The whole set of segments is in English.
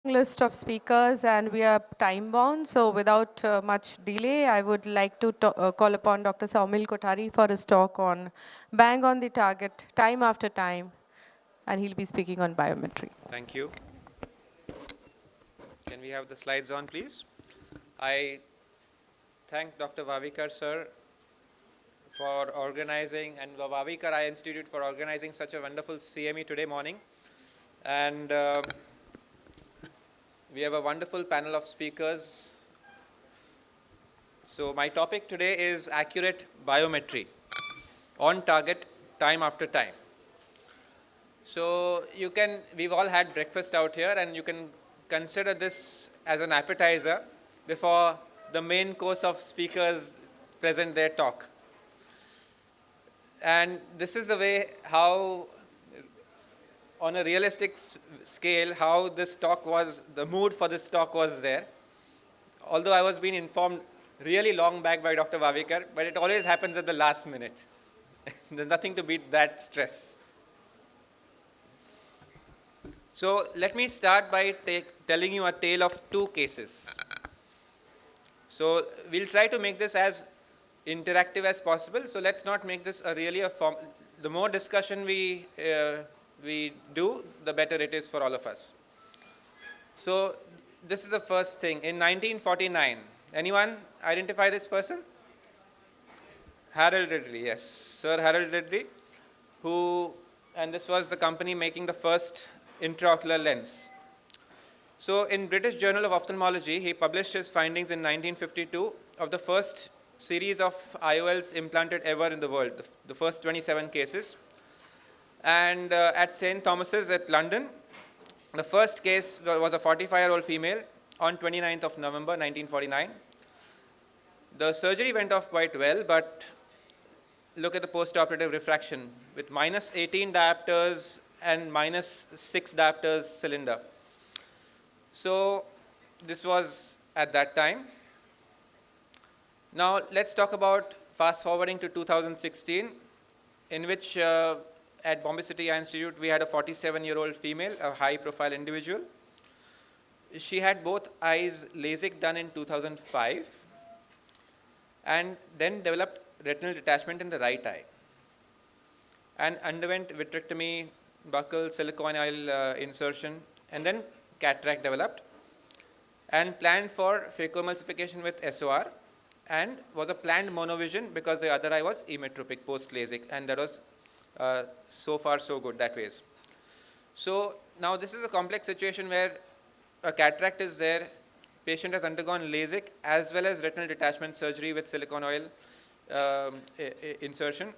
list of speakers and we are time bound, so without much delay, I would like to call upon Dr. Saumil Kothari for his talk on bang on the target, time after time, and he'll be speaking on biometry. Thank you. Can we have the slides on, please? I thank Dr. Wavikar, sir, for organizing, and the Wavikar Eye Institute for organizing such a wonderful CME today morning. And we have a wonderful panel of speakers. So my topic today is accurate biometry, on target, time after time. So we've all had breakfast out here, and you can consider this as an appetizer before the main course of speakers present their talk. And this is the way how, on a realistic scale, how this talk was, the mood for this talk was there. Although I was being informed really long back by Dr. Wavikar, but it always happens at the last minute. There's nothing to beat that stress. So let me start by telling you a tale of two cases. So we'll try to make this as interactive as possible. So let's not make this a form. The more discussion we do, the better it is for all of us. So this is the first thing. In 1949, anyone identify this person? Harold Ridley, yes. Sir Harold Ridley, and this was the company making the first intraocular lens. So in British Journal of Ophthalmology, he published his findings in 1952 of the first series of IOLs implanted ever in the world, the first 27 cases. And at St. Thomas's at London, the first case was a 45-year-old female on 29th of November 1949. The surgery went off quite well, but look at the post-operative refraction with minus 18 diopters and minus 6 diopters cylinder. So this was at that time. Now let's talk about fast forwarding to 2016, in which at Bombay City Eye Institute we had a 47-year-old female, a high-profile individual. She had both eyes LASIK done in 2005 and then developed retinal detachment in the right eye and underwent vitrectomy, buccal, silicone oil insertion, and then cataract developed and planned for phacoemulsification with SOR, and was a planned monovision because the other eye was emmetropic post LASIK, and that was so far so good that ways. So now this is a complex situation where a cataract is there, patient has undergone LASIK as well as retinal detachment surgery with silicone oil insertion.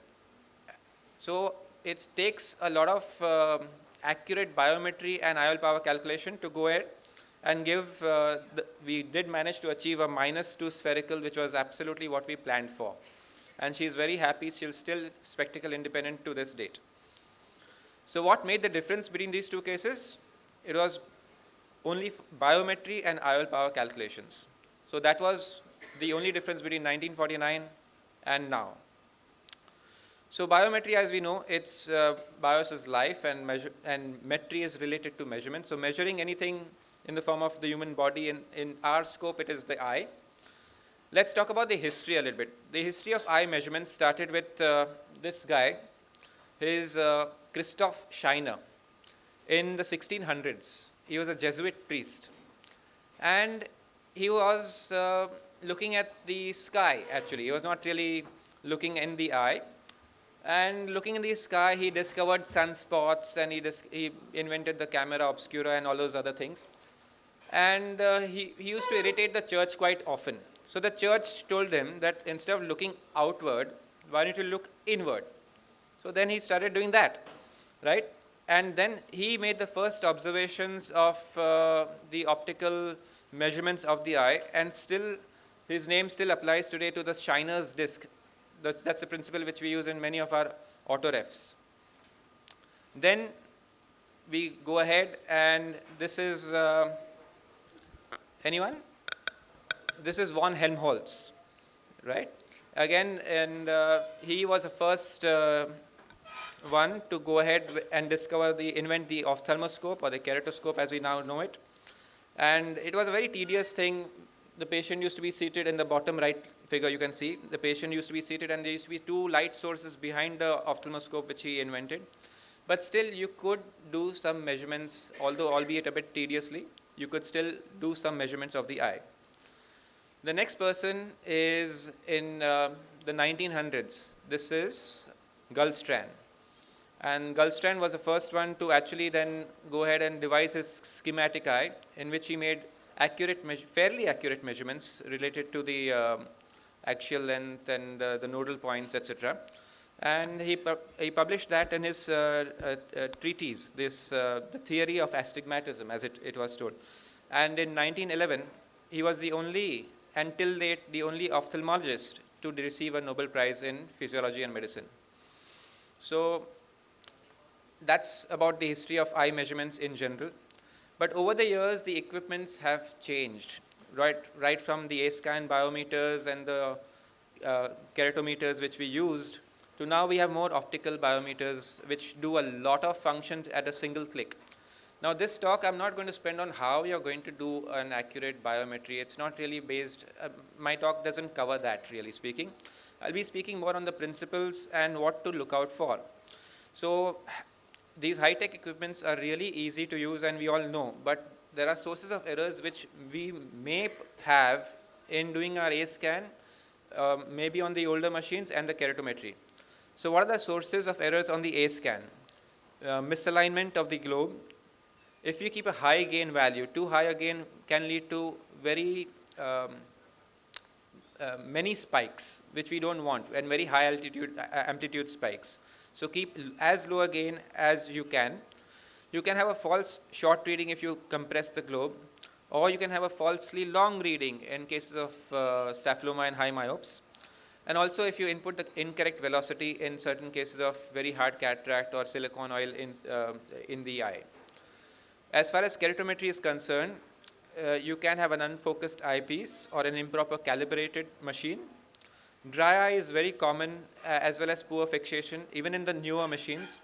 So it takes a lot of accurate biometry and IOL power calculation to go ahead and give, we did manage to achieve a -2 spherical, which was absolutely what we planned for. And she's very happy, she's still spectacle independent to this date. So what made the difference between these two cases? It was only biometry and IOL power calculations. So that was the only difference between 1949 and now. So biometry, as we know, it's bios is life, and metry is related to measurement. So measuring anything in the form of the human body, in our scope, it is the eye. Let's talk about the history a little bit. The history of eye measurements started with this guy. He is Christoph Scheiner in the 1600s. He was a Jesuit priest. And he was looking at the sky, actually. He was not really looking in the eye. And looking in the sky, he discovered sunspots, and he invented the camera obscura and all those other things. And he used to irritate the church quite often. So the church told him that instead of looking outward, why don't you look inward? So then he started doing that, right? And then he made the first observations of the optical measurements of the eye, and still his name still applies today to the Scheiner's disc. That's the principle which we use in many of our autorefs. Then we go ahead, and this is anyone? This is von Helmholtz, right? Again, and he was the first one to go ahead and invent the ophthalmoscope, or the keratoscope as we now know it. And it was a very tedious thing. The patient used to be seated in the bottom right figure, you can see. The patient used to be seated, and there used to be 2 light sources behind the ophthalmoscope which he invented. But still, you could do some measurements, although albeit a bit tediously, you could still do some measurements of the eye. The next person is in the 1900s. This is Gullstrand. And Gullstrand was the first one to actually then go ahead and devise his schematic eye, in which he made fairly accurate measurements related to the axial length and the nodal points, etc. And he published that in his treatise, the theory of astigmatism, as it was told. And in 1911, he was the only, until date, the only ophthalmologist to receive a Nobel Prize in Physiology and Medicine. So that's about the history of eye measurements in general. But over the years, the equipments have changed, right from the A-scan biometers and the keratometers which we used, to now we have more optical biometers which do a lot of functions at a single click. Now this talk, I'm not going to spend on how you're going to do an accurate biometry. It's not really based, my talk doesn't cover that, really speaking. I'll be speaking more on the principles and what to look out for. So these high-tech equipments are really easy to use, and we all know, but there are sources of errors which we may have in doing our A-scan, maybe on the older machines, and the keratometry. So what are the sources of errors on the A-scan? Misalignment of the globe. If you keep a high gain value, too high a gain can lead to very many spikes, which we don't want, and very high amplitude spikes. So keep as low a gain as you can. You can have a false short reading if you compress the globe, or you can have a falsely long reading in cases of staphylomas and high myopes. And also if you input the incorrect velocity in certain cases of very hard cataract or silicone oil in the eye. As far as keratometry is concerned, you can have an unfocused eyepiece or an improper calibrated machine. Dry eye is very common, as well as poor fixation, even in the newer machines.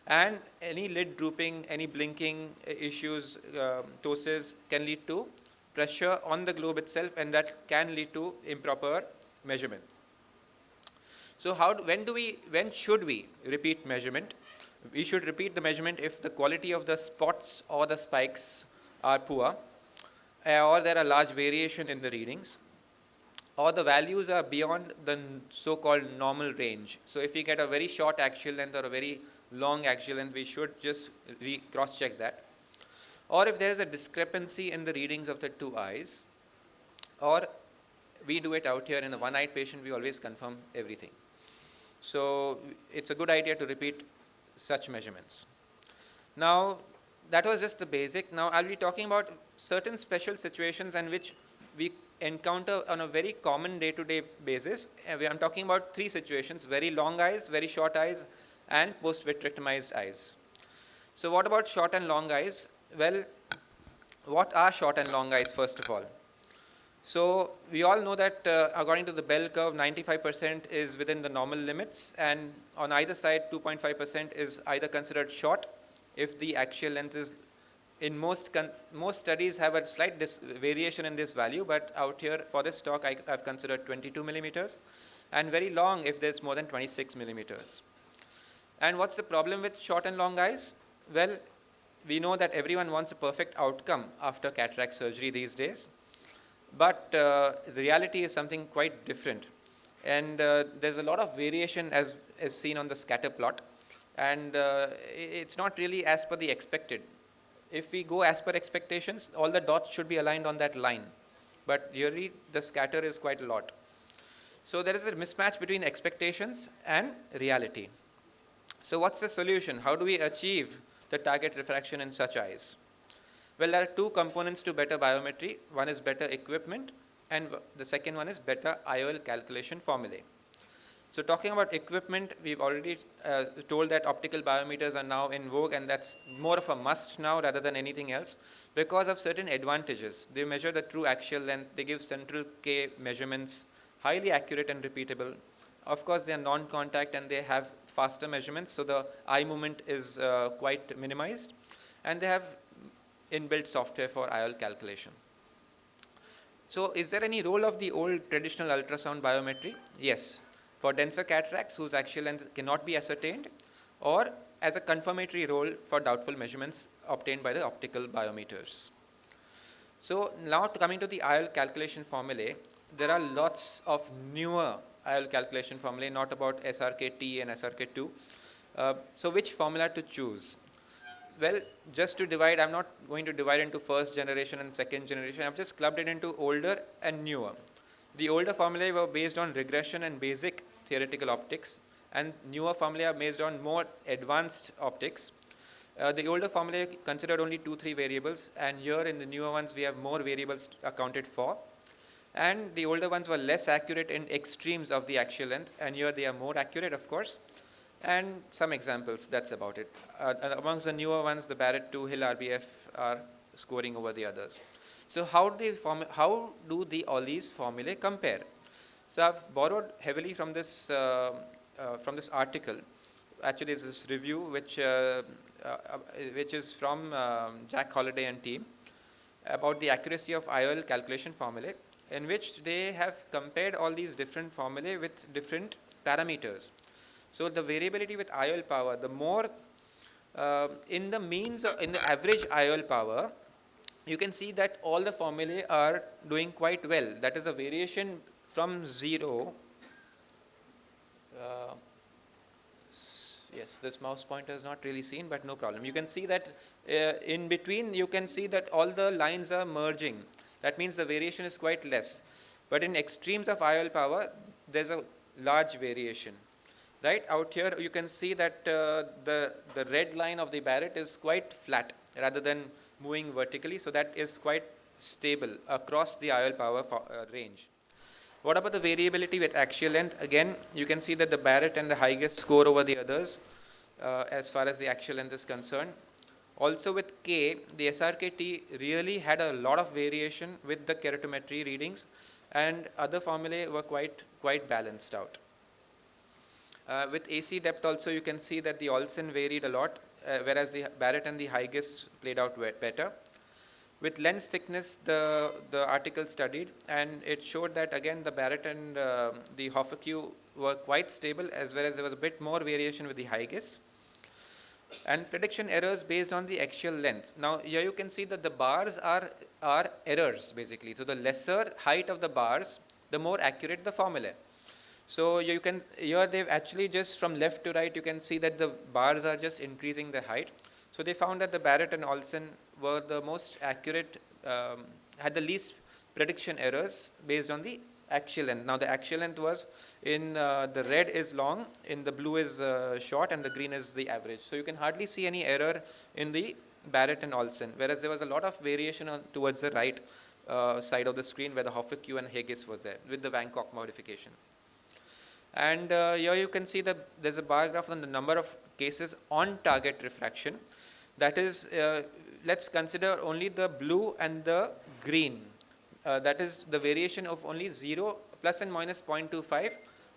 And any lid drooping, any blinking issues, ptosis, can lead to pressure on the globe itself, and that can lead to improper measurement. So when should we repeat measurement? We should repeat the measurement if the quality of the spots or the spikes are poor, or there are large variation in the readings, or the values are beyond the so-called normal range. So if we get a very short axial length or a very long axial length, we should just cross-check that. Or if there is a discrepancy in the readings of the two eyes, or we do it out here in a one-eyed patient, we always confirm everything. So it's a good idea to repeat such measurements. Now, that was just the basic. Now I'll be talking about certain special situations in which we encounter on a very common day-to-day basis. I'm talking about 3 situations: very long eyes, very short eyes, and post-vitrectomized eyes. So what about short and long eyes? Well, what are short and long eyes, first of all? So we all know that according to the bell curve, 95% is within the normal limits, and on either side 2.5% is either considered short if the axial length is, in most studies have a slight variation in this value, but out here for this talk I've considered 22 millimeters, and very long if there's more than 26 millimeters. And what's the problem with short and long eyes? Well, we know that everyone wants a perfect outcome after cataract surgery these days. But the reality is something quite different. And there's a lot of variation as seen on the scatter plot. And it's not really as per the expected. If we go as per expectations, all the dots should be aligned on that line. But really, the scatter is quite a lot. So there is a mismatch between expectations and reality. So what's the solution? How do we achieve the target refraction in such eyes? Well, there are 2 components to better biometry. One is better equipment, and the second one is better IOL calculation formulae. So talking about equipment, we've already told that optical biometers are now in vogue, and that's more of a must now rather than anything else because of certain advantages. They measure the true axial length, they give central K measurements, highly accurate and repeatable. Of course, they are non-contact and they have faster measurements, so the eye movement is quite minimized. And they have inbuilt software for IOL calculation. So is there any role of the old traditional ultrasound biometry? Yes. For denser cataracts whose axial length cannot be ascertained, or as a confirmatory role for doubtful measurements obtained by the optical biometers. So now coming to the IOL calculation formulae, there are lots of newer IOL calculation formulae, not about SRK-T and SRK-2. So which formula to choose? Well, just to divide, I'm not going to divide into first generation and second generation. I've just clubbed it into older and newer. The older formulae were based on regression and basic theoretical optics, and newer formulae are based on more advanced optics. The older formulae considered only 2-3 variables, and here in the newer ones we have more variables accounted for. And the older ones were less accurate in extremes of the axial length, and here they are more accurate, of course. And some examples, that's about it. Amongst the newer ones, the Barrett 2 Hill RBF are scoring over the others. So how do all these formulae compare? So I've borrowed heavily from this article. Actually, it's this review which is from Jack Holliday and team about the accuracy of IOL calculation formulae, in which they have compared all these different formulae with different parameters. So the variability with IOL power, the more in the average IOL power, you can see that all the formulae are doing quite well. That is a variation from 0. Yes, this mouse pointer is not really seen, but no problem. You can see that in between, you can see that all the lines are merging. That means the variation is quite less. But in extremes of IOL power, there's a large variation. Right out here, you can see that the red line of the Barrett is quite flat rather than moving vertically. So that is quite stable across the IOL power range. What about the variability with axial length? Again, you can see that the Barrett and the highest score over the others as far as the axial length is concerned. Also with K, the SRK-T really had a lot of variation with the keratometry readings, and other formulae were quite balanced out. With AC depth also, you can see that the Olsen varied a lot, whereas the Barrett and the Highest played out better. With lens thickness, the article studied, and it showed that again the Barrett and the Hoffa-Q were quite stable, as well as there was a bit more variation with the Highest. And prediction errors based on the axial length. Now here you can see that the bars are errors basically. So the lesser height of the bars, the more accurate the formula. So you can, here they've actually just from left to right, you can see that the bars are just increasing the height. So they found that the Barrett and Olsen were the most accurate, had the least prediction errors based on the axial length. Now the axial length was in the red is long, in the blue is short, and the green is the average. So you can hardly see any error in the Barrett and Olsen, whereas there was a lot of variation towards the right side of the screen where the Hoffa-Q and Higgis was there with the Bangkok modification. And here you can see that there's a bar graph on the number of cases on target refraction. That is, let's consider only the blue and the green. That is the variation of only 0 plus and minus 0.25,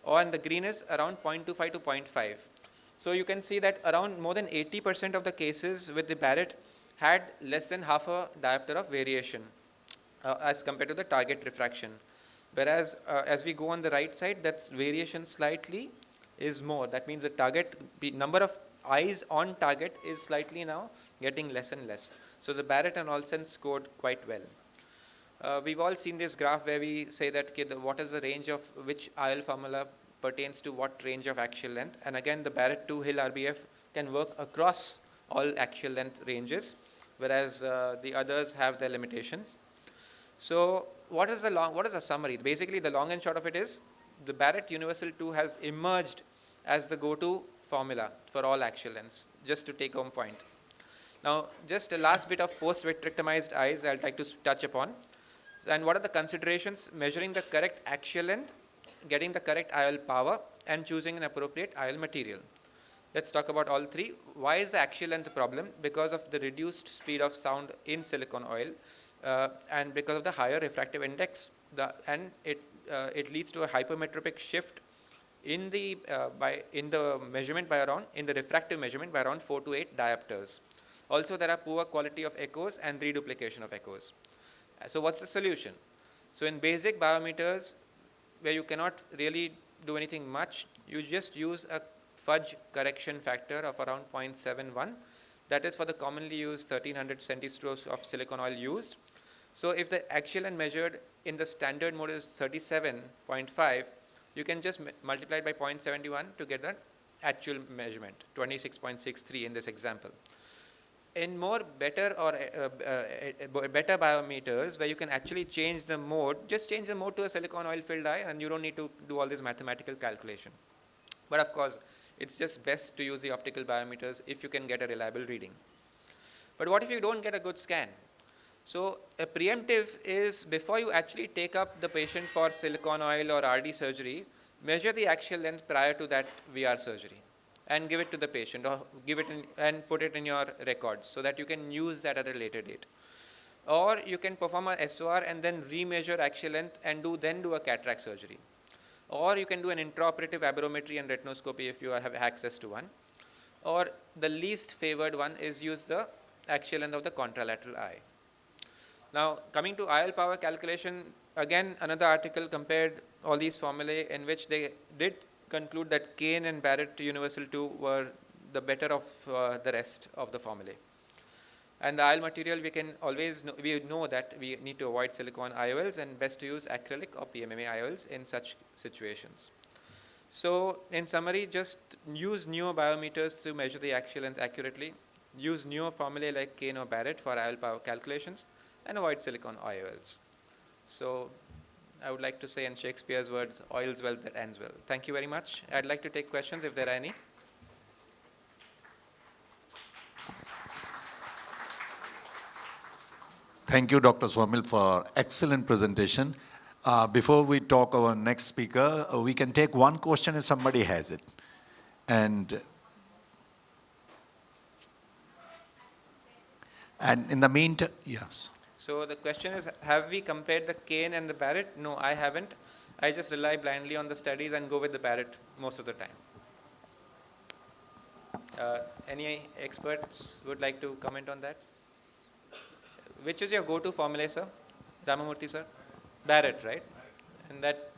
and the green is around 0.25 to 0.5. So you can see that around more than 80% of the cases with the Barrett had less than half a diopter of variation as compared to the target refraction. Whereas as we go on the right side, that variation slightly is more. That means the number of eyes on target is slightly now getting less and less. So the Barrett and Olsen scored quite well. We've all seen this graph where we say that what is the range of which IOL formula pertains to what range of axial length. And again, the Barrett 2 Hill RBF can work across all axial length ranges, whereas the others have their limitations. So what is the summary? Basically, the long and short of it is the Barrett Universal 2 has emerged as the go-to formula for all axial lengths, just to take home point. Now, just a last bit of post-vitrectomized eyes I'd like to touch upon. And what are the considerations? Measuring the correct axial length, getting the correct IOL power, and choosing an appropriate IOL material. Let's talk about all three. Why is the axial length a problem? Because of the reduced speed of sound in silicone oil. And because of the higher refractive index, and it leads to a hypermetropic shift in the refractive measurement by around 4 to 8 diopters. Also, there are poor quality of echoes and reduplication of echoes. So what's the solution? So in basic biometers, where you cannot really do anything much, you just use a fudge correction factor of around 0.71. That is for the commonly used 1300 centistros of silicon oil used. So if the axial length measured in the standard mode is 37.5, you can just multiply it by 0.71 to get the actual measurement, 26.63 in this example. In more better or better biometers, where you can actually change the mode, just change the mode to a silicon oil filled eye, and you don't need to do all this mathematical calculation. But of course, it's just best to use the optical biometers if you can get a reliable reading. But what if you don't get a good scan? So a preemptive is, before you actually take up the patient for silicon oil or RD surgery, measure the axial length prior to that VR surgery and give it to the patient, or give it in and put it in your records so that you can use that at a later date. Or you can perform a SOR and then remeasure axial length and then do a cataract surgery. Or you can do an intraoperative aberrometry and retinoscopy if you have access to one. Or the least favored one is use the axial length of the contralateral eye. Now, coming to IOL power calculation, again another article compared all these formulae in which they did conclude that Kane and Barrett Universal 2 were the better of the rest of the formulae. And the IOL material, we can always we know that we need to avoid silicone IOLs and best to use acrylic or PMMA IOLs in such situations. So in summary, just use newer biometers to measure the axial length accurately, use newer formulae like Kane or Barrett for IOL power calculations, and avoid silicone IOLs. So I would like to say in Shakespeare's words, oil's well that ends well. Thank you very much. I'd like to take questions if there are any. Thank you, Dr. Swamil, for excellent presentation. Before we talk our next speaker, we can take one question if somebody has it. And in the meantime, yes. So the question is, have we compared the Kane and the Barrett? No, I haven't. I just rely blindly on the studies and go with the Barrett most of the time. Any experts would like to comment on that? Which is your go-to formula, sir? Ramamurthy, sir? Barrett, right? And that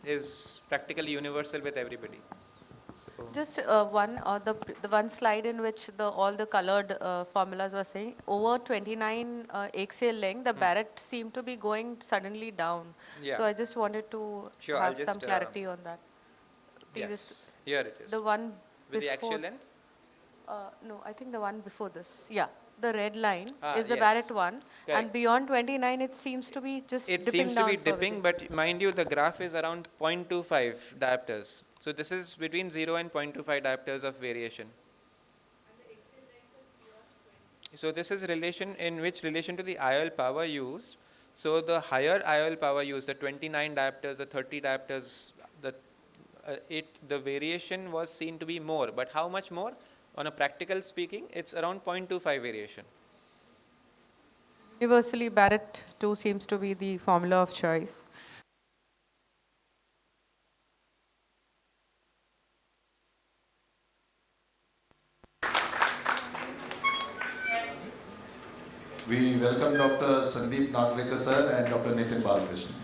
is practically universal with everybody. So Just the one slide in which all the colored formulas were saying, over 29 axial length, the Barrett seemed to be going suddenly down. Yeah. So I just wanted to Sure, have I'll some just, clarity on that. yes, here it is. The one With the before, axial length? no, I think the one before this. Yeah, the red line is the Yes. Barrett one, Correct. and beyond 29, it seems to be just It dipping seems to down be for a dipping, bit. but mind you, the graph is around 0.25 diopters. So this is between 0 and 0.25 diopters of variation. So this is relation to the IOL power used. So the higher IOL power used, the 29 diopters, the 30 diopters, the variation was seen to be more. But how much more? On a practical speaking, it's around 0.25 variation. Universally, Barrett 2 seems to be the formula of choice. We welcome Dr. Sandeep Nagvekar sir and Dr. Nitin Balakrishnan.